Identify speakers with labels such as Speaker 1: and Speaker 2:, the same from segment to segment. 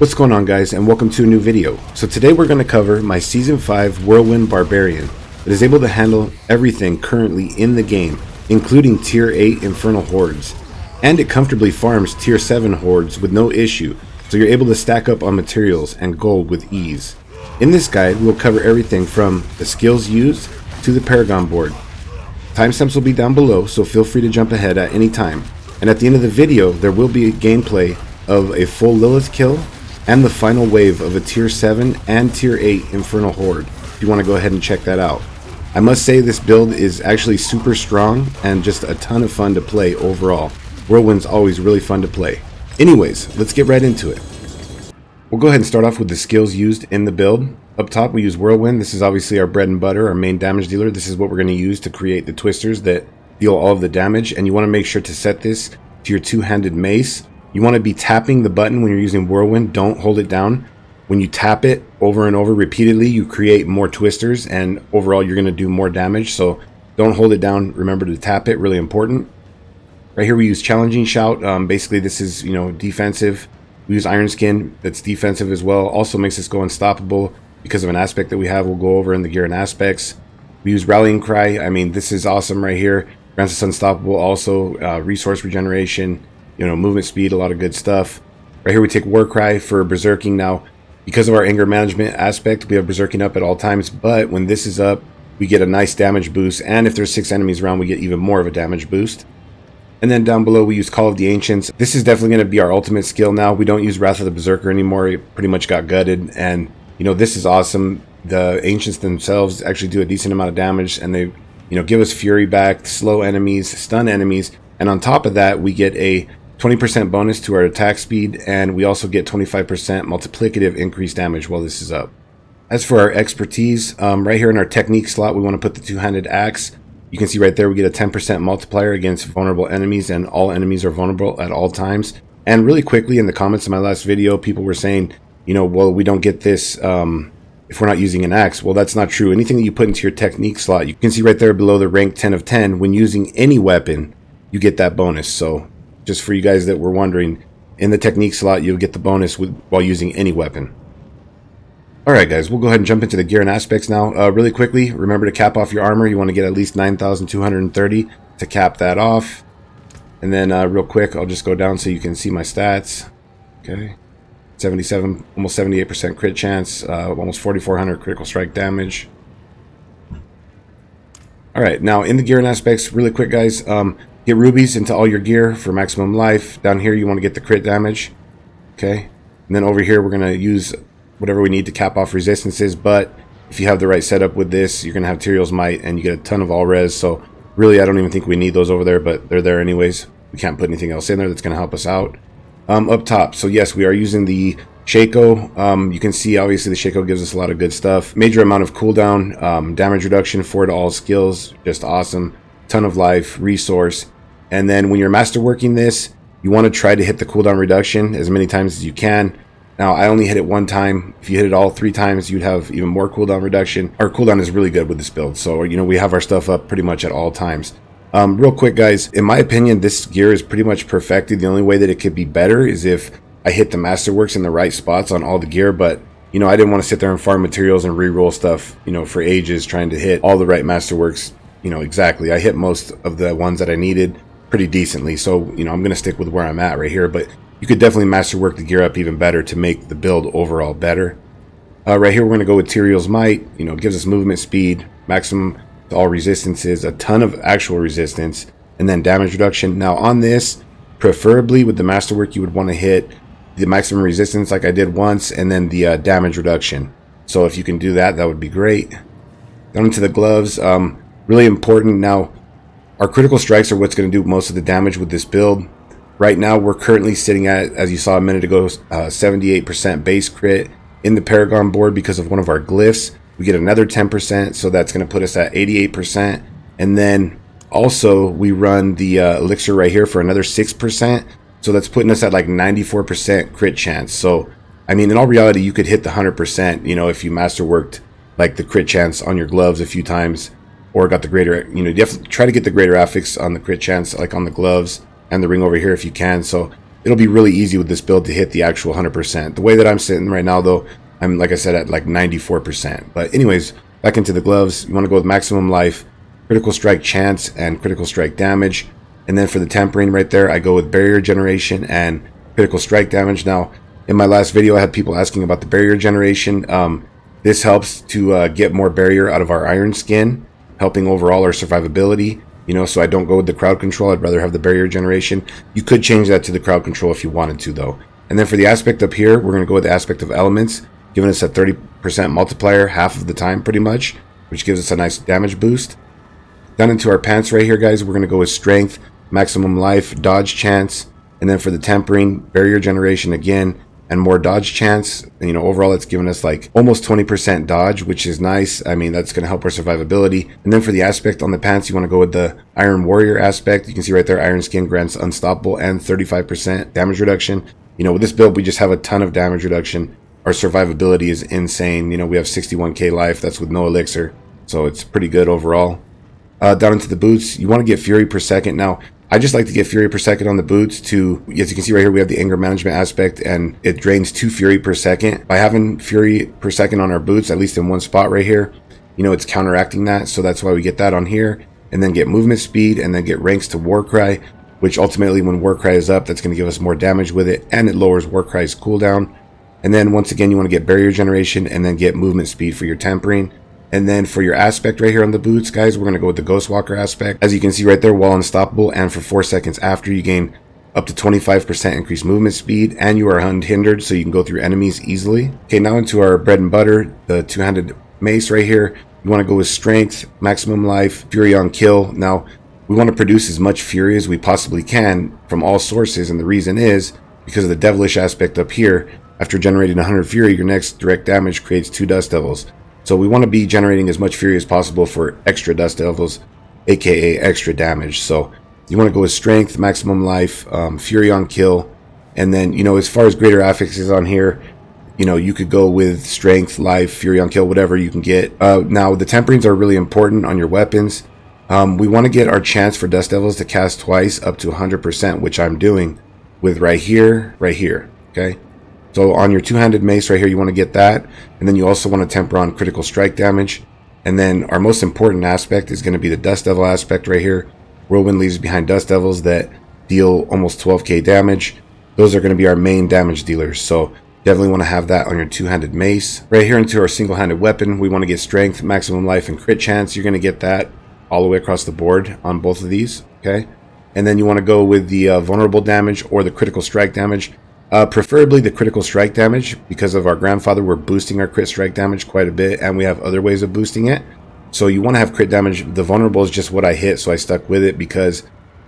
Speaker 1: What's going on, guys, and welcome to a new video. So today we're going to cover my Season 5 Whirlwind Barbarian that is able to handle everything currently in the game, including Tier 8 Infernal Hordes. And it comfortably farms Tier 7 Hordes with no issue, so you're able to stack up on materials and gold with ease. In this guide, we'll cover everything from the skills used to the Paragon board. Timestamps will be down below, so feel free to jump ahead at any time. And at the end of the video, there will be a gameplay of a full Lilith kill and the final wave of a Tier 7 and Tier 8 Infernal Horde, if you want to go ahead and check that out. I must say this build is actually super strong and just a ton of fun to play overall. Whirlwind's always really fun to play. Anyways, let's get right into it. We'll go ahead and start off with the skills used in the build. Up top we use Whirlwind. This is obviously our bread and butter, our main damage dealer. This is what we're going to use to create the twisters that deal all of the damage, and you want to make sure to set this to your two-handed mace. You want to be tapping the button when you're using Whirlwind. Don't hold it down. When you tap it over and over repeatedly, you create more twisters, and overall you're going to do more damage. So don't hold it down. Remember to tap it. Really important. Right here we use Challenging Shout. Basically this is, defensive. We use Iron Skin. That's defensive as well. Also makes us go unstoppable because of an aspect that we have. We'll go over in the gear and aspects. We use Rallying Cry. I mean, this is awesome right here. Grants us unstoppable. Also resource regeneration. Movement speed, a lot of good stuff. Right here we take War Cry for berserking. Now, because of our anger management aspect, we have berserking up at all times, but when this is up, we get a nice damage boost, and if there's 6 enemies around, we get even more of a damage boost. And then down below we use Call of the Ancients. This is definitely going to be our ultimate skill now. We don't use Wrath of the Berserker anymore. It pretty much got gutted, and this is awesome. The Ancients themselves actually do a decent amount of damage, and they give us fury back, slow enemies, stun enemies, and on top of that we get a 20% bonus to our attack speed, and we also get 25% multiplicative increased damage while this is up. As for our expertise, right here in our technique slot, we want to put the two-handed axe. You can see right there we get a 10% multiplier against vulnerable enemies, and all enemies are vulnerable at all times. And really quickly, in the comments of my last video, people were saying, well, we don't get this if we're not using an axe. Well, that's not true. Anything that you put into your technique slot, you can see right there below the rank 10 of 10, when using any weapon, you get that bonus. So just for you guys that were wondering, in the technique slot you'll get the bonus while using any weapon. Alright guys, we'll go ahead and jump into the gear and aspects now. Really quickly, remember to cap off your armor. You want to get at least 9,230 to cap that off. And then real quick, I'll just go down so you can see my stats. Okay, 77, almost 78% crit chance, almost 4,400 critical strike damage. Alright, now in the gear and aspects, really quick guys, get rubies into all your gear for maximum life. Down here you want to get the crit damage. Okay, and then over here we're going to use whatever we need to cap off resistances, but if you have the right setup with this, you're going to have Tyrael's Might and you get a ton of all res, so really I don't even think we need those over there, but they're there anyways. We can't put anything else in there that's going to help us out. Up top, so yes, we are using the shako. You can see obviously the shako gives us a lot of good stuff. Major amount of cooldown, damage reduction, 4 to all skills, just awesome. Ton of life, resource. And then when you're masterworking this, you want to try to hit the cooldown reduction as many times as you can. Now I only hit it 1 time. If you hit it all 3 times, you'd have even more cooldown reduction. Our cooldown is really good with this build, so we have our stuff up pretty much at all times. Real quick guys, in my opinion this gear is pretty much perfected. The only way that it could be better is if I hit the masterworks in the right spots on all the gear, but I didn't want to sit there and farm materials and re-roll stuff for ages trying to hit all the right masterworks. Exactly. I hit most of the ones that I needed pretty decently, so I'm going to stick with where I'm at right here, but you could definitely masterwork the gear up even better to make the build overall better. Right here we're going to go with Tyrael's Might. It gives us movement speed, maximum to all resistances, a ton of actual resistance, and then damage reduction. Now on this, preferably with the masterwork, you would want to hit the maximum resistance like I did once, and then the damage reduction. So if you can do that, that would be great. Down into the gloves, really important. Now our critical strikes are what's going to do most of the damage with this build. Right now we're currently sitting at, as you saw a minute ago, 78% base crit. In the Paragon board, because of one of our glyphs, we get another 10%, so that's going to put us at 88%. And then also we run the elixir right here for another 6%, so that's putting us at like 94% crit chance. So I mean, in all reality, you could hit the 100%, if you masterworked like the crit chance on your gloves a few times, or got the greater, you have to try to get the greater affix on the crit chance, like on the gloves and the ring over here if you can. So it'll be really easy with this build to hit the actual 100%. The way that I'm sitting right now, though, I'm, like I said, at like 94%. But anyways, back into the gloves. You want to go with maximum life, critical strike chance, and critical strike damage. And then for the tempering right there, I go with barrier generation and critical strike damage. Now, in my last video, I had people asking about the barrier generation. This helps to get more barrier out of our iron skin, helping overall our survivability. You know, so I don't go with the crowd control. I'd rather have the barrier generation. You could change that to the crowd control if you wanted to, though. And then for the aspect up here, we're going to go with the aspect of elements, giving us a 30% multiplier half of the time pretty much, which gives us a nice damage boost. Down into our pants right here, guys, we're going to go with strength, maximum life, dodge chance, and then for the tempering, barrier generation again, and more dodge chance. You know, overall it's giving us like almost 20% dodge, which is nice. I mean, that's going to help our survivability. And then for the aspect on the pants, you want to go with the Iron Warrior aspect. You can see right there, Iron Skin grants unstoppable and 35% damage reduction. You know, with this build, we just have a ton of damage reduction. Our survivability is insane. You know, we have 61k life. That's with no elixir, so it's pretty good overall. Down into the boots, you want to get Fury per second. Now, I just like to get Fury per second on the boots to, as you can see right here, we have the anger management aspect, and it drains 2 Fury per second. By having Fury per second on our boots, at least in one spot right here, you know, it's counteracting that. So that's why we get that on here, and then get movement speed, and then get ranks to Warcry, which ultimately when Warcry is up, that's going to give us more damage with it, and it lowers Warcry's cooldown. And then once again, you want to get barrier generation, and then get movement speed for your tempering. And then for your aspect right here on the boots, guys, we're going to go with the Ghostwalker aspect. As you can see right there, while unstoppable, and for 4 seconds after, you gain up to 25% increased movement speed, and you are unhindered, so you can go through enemies easily. Okay, now into our bread and butter, the two-handed mace right here. You want to go with strength, maximum life, fury on kill. Now, we want to produce as much fury as we possibly can from all sources, and the reason is because of the devilish aspect up here. After generating 100 fury, your next direct damage creates 2 dust devils. So we want to be generating as much fury as possible for extra dust devils, aka extra damage. So you want to go with strength, maximum life, fury on kill, and then, you know, as far as greater affixes on here, you know, you could go with strength, life, fury on kill, whatever you can get. Now the temperings are really important on your weapons. We want to get our chance for dust devils to cast twice up to 100%, which I'm doing with right here, okay? So on your two-handed mace right here, you want to get that. And then you also want to temper on critical strike damage. And then our most important aspect is going to be the Dust Devil aspect right here. Whirlwind leaves behind Dust Devils that deal almost 12k damage. Those are going to be our main damage dealers. So definitely want to have that on your two-handed mace. Right here into our single-handed weapon, we want to get strength, maximum life, and crit chance. You're going to get that all the way across the board on both of these, okay? And then you want to go with the vulnerable damage or the critical strike damage. Preferably the critical strike damage, because of our grandfather, we're boosting our crit strike damage quite a bit, and we have other ways of boosting it. So you want to have crit damage. The vulnerable is just what I hit, so I stuck with it, because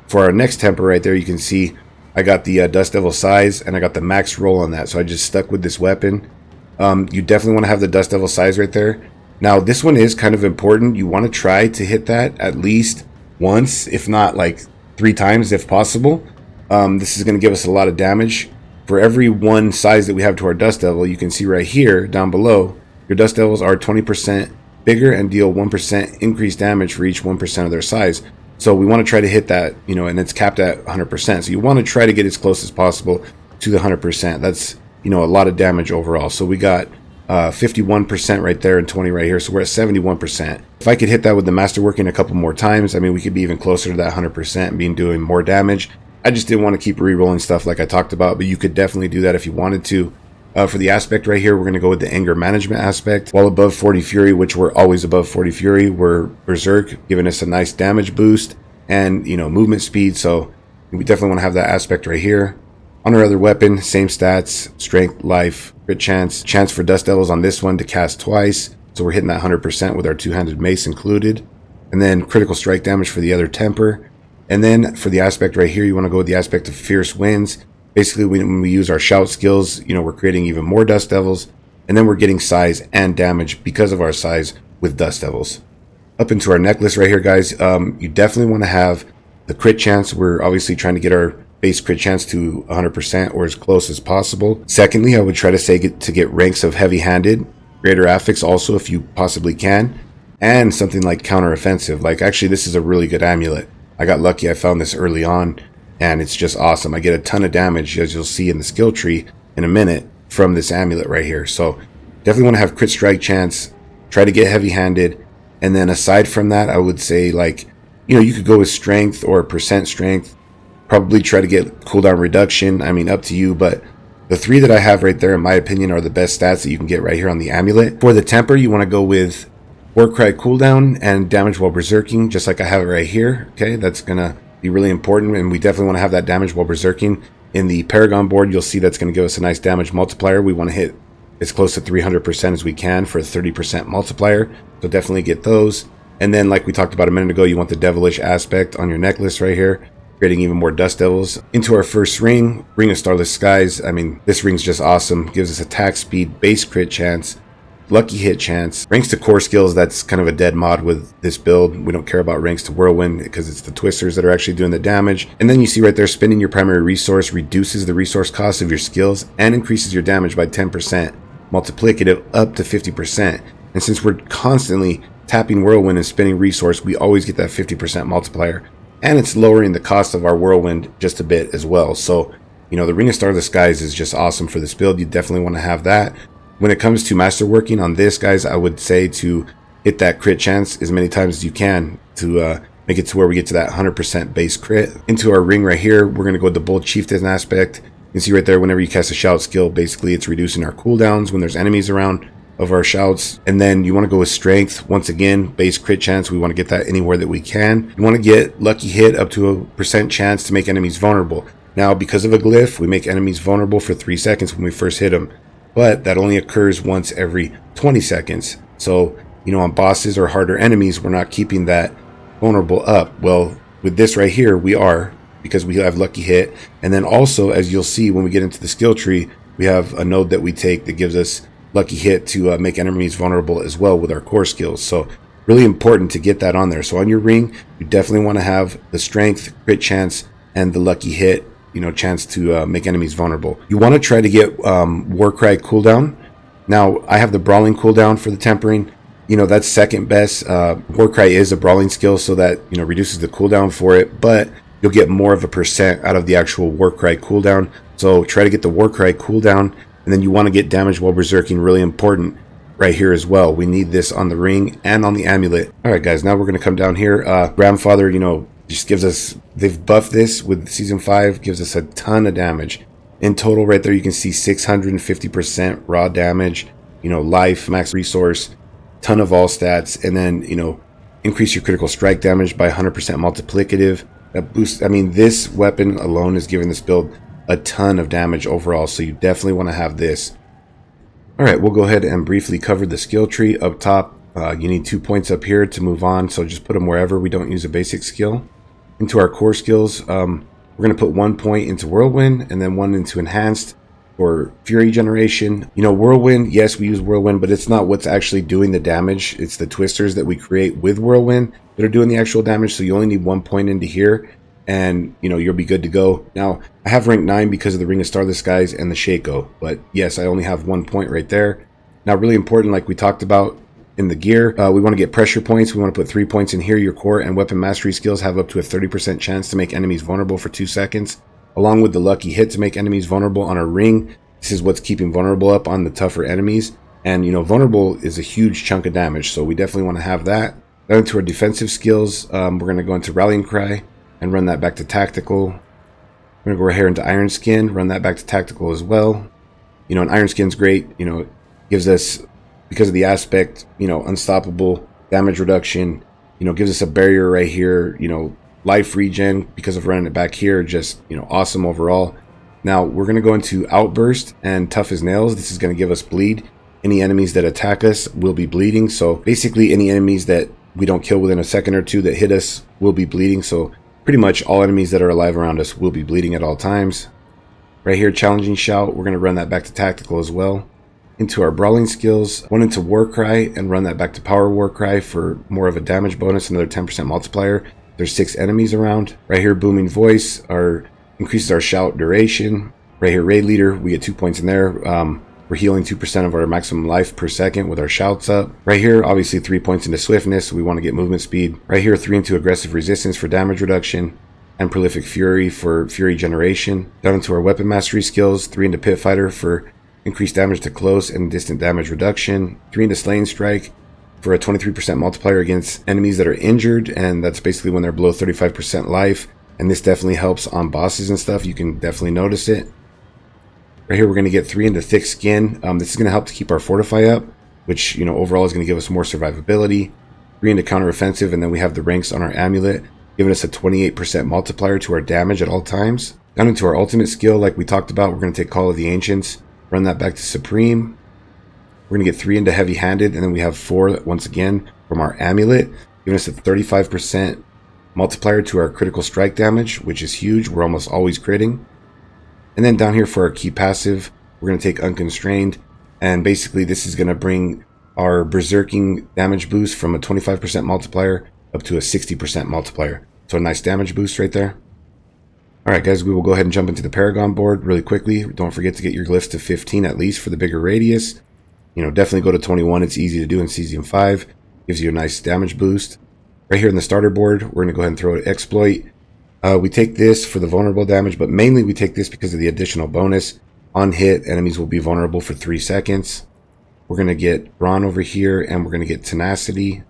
Speaker 1: for our next temper right there, you can see I got the Dust Devil size, and I got the max roll on that, so I just stuck with this weapon. You definitely want to have the Dust Devil size right there. Now this one is kind of important. You want to try to hit that at least once, if not like 3 times if possible. This is going to give us a lot of damage. For every one size that we have to our Dust Devil, you can see right here down below, your Dust Devils are 20% bigger and deal 1% increased damage for each 1% of their size. So we want to try to hit that, you know, and it's capped at 100%. So you want to try to get as close as possible to the 100%. That's, you know, a lot of damage overall. So we got 51% right there and 20 right here. So we're at 71%. If I could hit that with the Masterworking a couple more times, I mean, we could be even closer to that 100% and being doing more damage. I just didn't want to keep re-rolling stuff like I talked about, but you could definitely do that if you wanted to. For the aspect right here, we're going to go with the anger management aspect. While above 40 fury, which we're always above 40 fury, we're berserk, giving us a nice damage boost and, you know, movement speed. So we definitely want to have that aspect right here. On our other weapon, same stats, strength, life, crit chance for Dust Devils on this one to cast twice. So we're hitting that 100% with our two-handed mace included. And then critical strike damage for the other temper. And then for the aspect right here, you want to go with the aspect of Fierce Winds. Basically, when we use our shout skills, you know, we're creating even more Dust Devils. And then we're getting size and damage because of our size with Dust Devils. Up into our necklace right here, guys, you definitely want to have the crit chance. We're obviously trying to get our base crit chance to 100% or as close as possible. Secondly, I would try to say to get ranks of heavy-handed, greater affix also if you possibly can, and something like counter-offensive. Like, actually, this is a really good amulet. I got lucky, I found this early on, and it's just awesome. I get a ton of damage, as you'll see in the skill tree in a minute, from this amulet right here. So definitely want to have crit strike chance, try to get heavy-handed, and then aside from that, I would say, like, you know, you could go with strength or percent strength, probably try to get cooldown reduction. I mean, up to you, but the three that I have right there, in my opinion, are the best stats that you can get right here on the amulet. For the temper, you want to go with Warcry cooldown and damage while berserking, just like I have it right here. Okay, that's gonna be really important, and we definitely want to have that damage while berserking. In the Paragon board, you'll see that's going to give us a nice damage multiplier. We want to hit as close to 300% as we can for a 30% multiplier, so definitely get those. And then, like we talked about a minute ago, you want the devilish aspect on your necklace right here, creating even more dust devils. Into our first ring of Starless Skies. I mean, this ring's just awesome. Gives us attack speed, base crit chance, lucky hit chance, ranks to core skills. That's kind of a dead mod with this build. We don't care about ranks to whirlwind because it's the twisters that are actually doing the damage. And then you see right there, spending your primary resource reduces the resource cost of your skills and increases your damage by 10%, multiplicative up to 50%. And since we're constantly tapping whirlwind and spending resource, we always get that 50% multiplier. And it's lowering the cost of our whirlwind just a bit as well. So, you know, the Ring of Starless Skies is just awesome for this build. You definitely want to have that. When it comes to masterworking on this, guys, I would say to hit that crit chance as many times as you can to make it to where we get to that 100% base crit. Into our ring right here, we're going to go with the Bold Chieftain aspect. You can see right there, whenever you cast a shout skill, basically it's reducing our cooldowns when there's enemies around of our shouts. And then you want to go with strength. Once again, base crit chance, we want to get that anywhere that we can. You want to get lucky hit up to a % chance to make enemies vulnerable. Now, because of a glyph, we make enemies vulnerable for 3 seconds when we first hit them, but that only occurs once every 20 seconds. So, you know, on bosses or harder enemies, we're not keeping that vulnerable up. Well, with this right here, we are, because we have lucky hit. And then also, as you'll see when we get into the skill tree, we have a node that we take that gives us lucky hit to make enemies vulnerable as well with our core skills. So really important to get that on there. So on your ring, you definitely want to have the strength, crit chance, and the lucky hit, you know, chance to make enemies vulnerable. You want to try to get Warcry cooldown. Now, I have the brawling cooldown for the tempering. You know, that's second best. Warcry is a brawling skill, so that, you know, reduces the cooldown for it, but you'll get more of a % out of the actual Warcry cooldown. So try to get the Warcry cooldown, and then you want to get damage while berserking, really important right here as well. We need this on the ring and on the amulet. All right, guys, now we're going to come down here. Grandfather, you know, just gives us, they've buffed this with season 5, gives us a ton of damage. In total, right there, you can see 650% raw damage, you know, life, max resource, ton of all stats, and then, you know, increase your critical strike damage by 100% multiplicative. That boosts, I mean, this weapon alone is giving this build a ton of damage overall, so you definitely want to have this. All right, we'll go ahead and briefly cover the skill tree. Up top, you need 2 points up here to move on, so just put them wherever. We don't use a basic skill. Into our core skills, we're going to put 1 point into Whirlwind and then 1 into Enhanced for Fury generation. You know, Whirlwind, yes, we use Whirlwind, but it's not what's actually doing the damage. It's the twisters that we create with Whirlwind that are doing the actual damage, so you only need 1 point into here, and, you know, you'll be good to go. Now, I have rank 9 because of the Ring of Starless Skies and the Shako, but yes, I only have 1 point right there. Now, really important, like we talked about in the gear, we want to get pressure points. We want to put 3 points in here. Your core and weapon mastery skills have up to a 30% chance to make enemies vulnerable for 2 seconds, along with the lucky hit to make enemies vulnerable on a ring. This is what's keeping vulnerable up on the tougher enemies. And, you know, vulnerable is a huge chunk of damage, so we definitely want to have that. Then into our defensive skills, we're going to go into Rallying Cry and run that back to tactical. We're going to go right here into Iron Skin, run that back to tactical as well. You know, and Iron Skin's great. You know, it gives us, because of the aspect, you know, unstoppable damage reduction, you know, gives us a barrier right here, you know, life regen because of running it back here, just, you know, awesome overall. Now we're going to go into Outburst and Tough as Nails. This is going to give us bleed. Any enemies that attack us will be bleeding. So basically any enemies that we don't kill within a second or two that hit us will be bleeding. So pretty much all enemies that are alive around us will be bleeding at all times. Right here, Challenging Shout, we're going to run that back to tactical as well. Into our brawling skills, 1 into Warcry and run that back to Power Warcry for more of a damage bonus, another 10% multiplier. There's 6 enemies around. Right here, Booming Voice increases our shout duration. Right here, Raid Leader, we get 2 points in there. We're healing 2% of our maximum life per second with our shouts up. Right here, obviously 3 points into Swiftness, so we want to get movement speed. Right here, 3 into Aggressive Resistance for damage reduction. and Prolific Fury for Fury generation. Down into our weapon mastery skills, 3 into Pit Fighter for increased damage to close and distant damage reduction, 3 into Slaying Strike for a 23% multiplier against enemies that are injured, and that's basically when they're below 35% life, and this definitely helps on bosses and stuff. You can definitely notice it. Right here we're going to get 3 into Thick Skin. This is going to help to keep our Fortify up, which, you know, overall is going to give us more survivability. 3 into Counter Offensive, and then we have the ranks on our amulet, giving us a 28% multiplier to our damage at all times. Down into our ultimate skill, like we talked about, we're going to take Call of the Ancients, run that back to Supreme. We're going to get 3 into Heavy Handed, and then we have 4 once again from our amulet, giving us a 35% multiplier to our critical strike damage, which is huge. We're almost always critting. And then down here for our key passive, we're going to take Unconstrained, and basically this is going to bring our berserking damage boost from a 25% multiplier up to a 60% multiplier. So a nice damage boost right there. Alright guys, we will go ahead and jump into the Paragon board really quickly. Don't forget to get your glyphs to 15 at least for the bigger radius. You know, definitely go to 21. It's easy to do in Cesium 5. Gives you a nice damage boost. Right here in the starter board, we're going to go ahead and throw an Exploit. We take this for the vulnerable damage, but mainly we take this because of the additional bonus. On hit, enemies will be vulnerable for 3 seconds. We're going to get Brawn over here, and we're going to get Tenacity.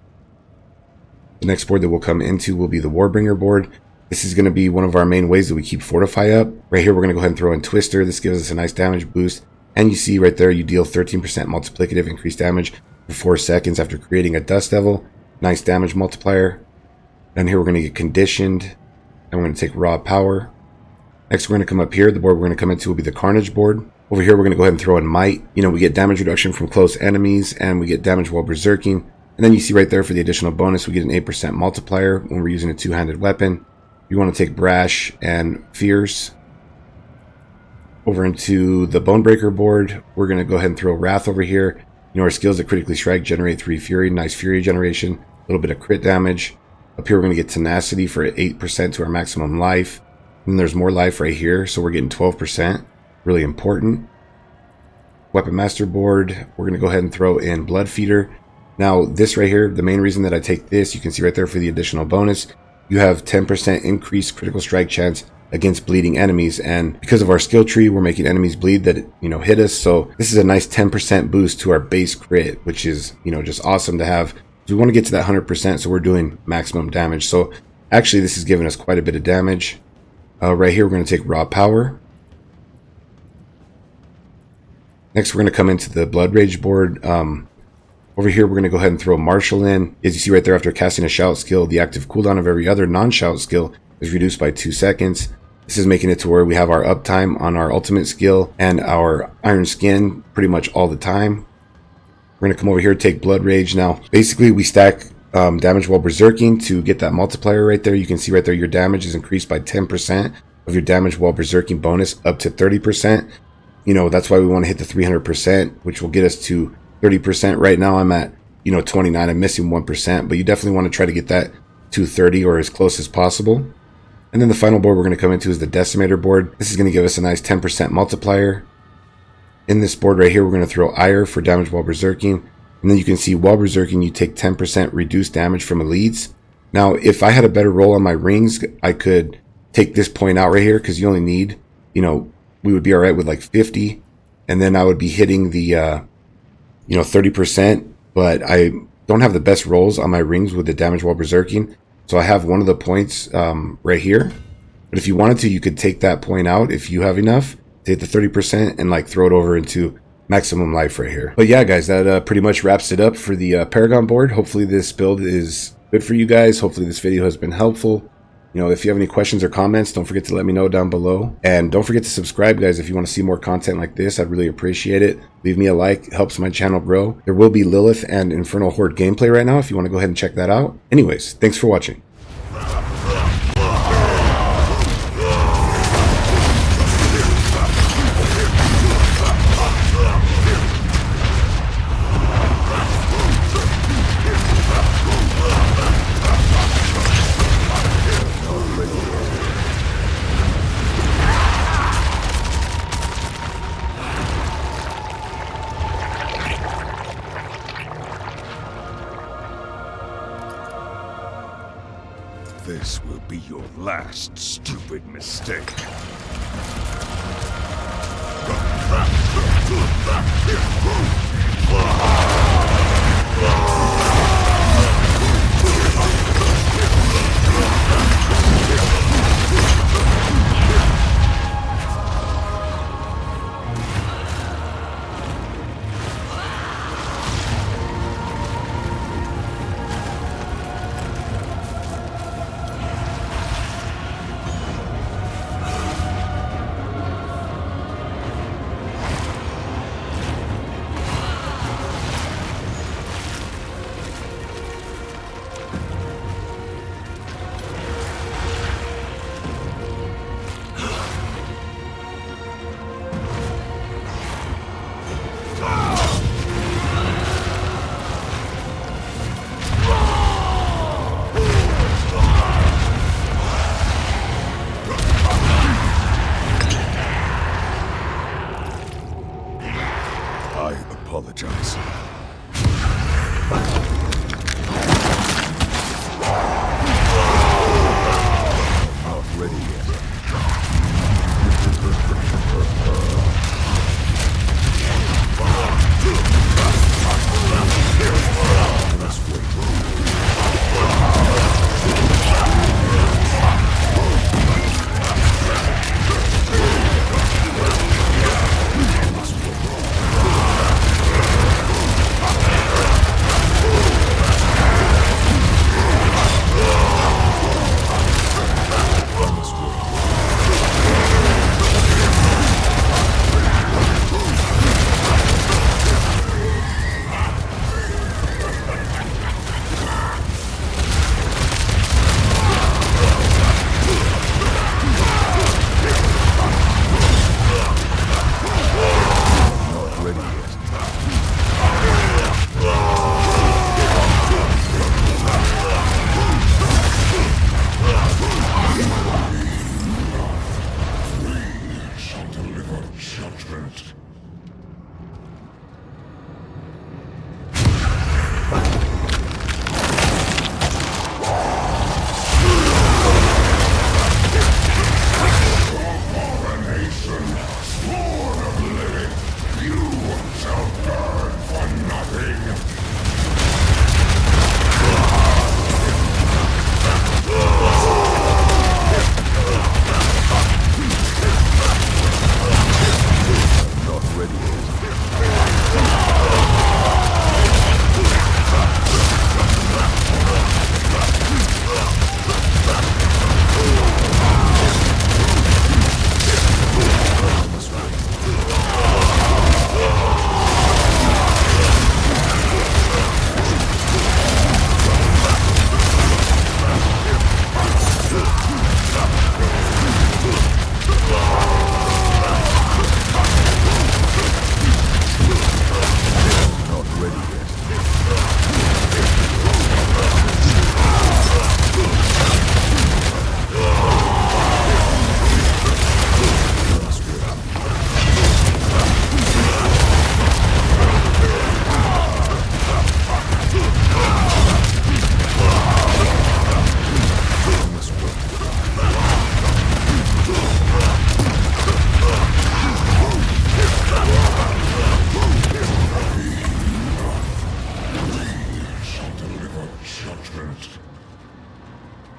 Speaker 1: The next board that we'll come into will be the Warbringer board. This is going to be one of our main ways that we keep Fortify up. Right here, we're going to go ahead and throw in Twister. This gives us a nice damage boost. And you see right there, you deal 13% multiplicative increased damage for 4 seconds after creating a Dust Devil. Nice damage multiplier. Then here we're going to get Conditioned. And we're going to take Raw Power. Next, we're going to come up here. The board we're going to come into will be the Carnage board. Over here, we're going to go ahead and throw in Might. You know, we get damage reduction from close enemies, and we get damage while berserking. And then you see right there for the additional bonus, we get an 8% multiplier when we're using a two-handed weapon. You want to take Brash and Fierce. Over into the Bonebreaker board, we're going to go ahead and throw Wrath over here. You know, our skills that critically strike generate 3 Fury, nice Fury generation, a little bit of crit damage. Up here, we're going to get Tenacity for 8% to our maximum life. And there's more life right here, so we're getting 12%. Really important. Weapon Master board, we're going to go ahead and throw in Blood Feeder. Now, this right here, the main reason that I take this, you can see right there for the additional bonus, you have 10% increased critical strike chance against bleeding enemies, and because of our skill tree, we're making enemies bleed that, you know, hit us. So this is a nice 10% boost to our base crit, which is, you know, just awesome to have. We want to get to that 100%, so we're doing maximum damage. So actually, this is giving us quite a bit of damage. Right here, we're going to take Raw Power. Next, we're going to come into the Blood Rage board. Over here, we're going to go ahead and throw Marshal in. As you see right there, after casting a Shout skill, the active cooldown of every other non-Shout skill is reduced by 2 seconds. This is making it to where we have our uptime on our ultimate skill and our Iron Skin pretty much all the time. We're going to come over here, take Blood Rage. Now, basically, we stack damage while berserking to get that multiplier right there. You can see right there your damage is increased by 10% of your damage while berserking bonus up to 30%. You know, that's why we want to hit the 300%, which will get us to 30%. Right now I'm at, you know, 29. I'm missing 1%, but you definitely want to try to get that to 30 or as close as possible. And then the final board we're going to come into is the Decimator board. This is going to give us a nice 10% multiplier. In this board right here, we're going to throw Ire for damage while berserking. And then you can see while berserking, you take 10% reduced damage from elites. Now, if I had a better roll on my rings, I could take this point out right here because you only need, you know, we would be all right with like 50. And then I would be hitting the, you know, 30%. But I don't have the best rolls on my rings with the damage while berserking. So I have one of the points right here. But if you wanted to, you could take that point out if you have enough to hit the 30% and like throw it over into maximum life right here. But yeah, guys, that pretty much wraps it up for the Paragon board. Hopefully this build is good for you guys. Hopefully this video has been helpful. You know, if you have any questions or comments, don't forget to let me know down below. And don't forget to subscribe, guys, if you want to see more content like this. I'd really appreciate it. Leave me a like. It helps my channel grow. There will be Lilith and Infernal Horde gameplay right now if you want to go ahead and check that out. Anyways, thanks for watching.
Speaker 2: be your last stupid mistake.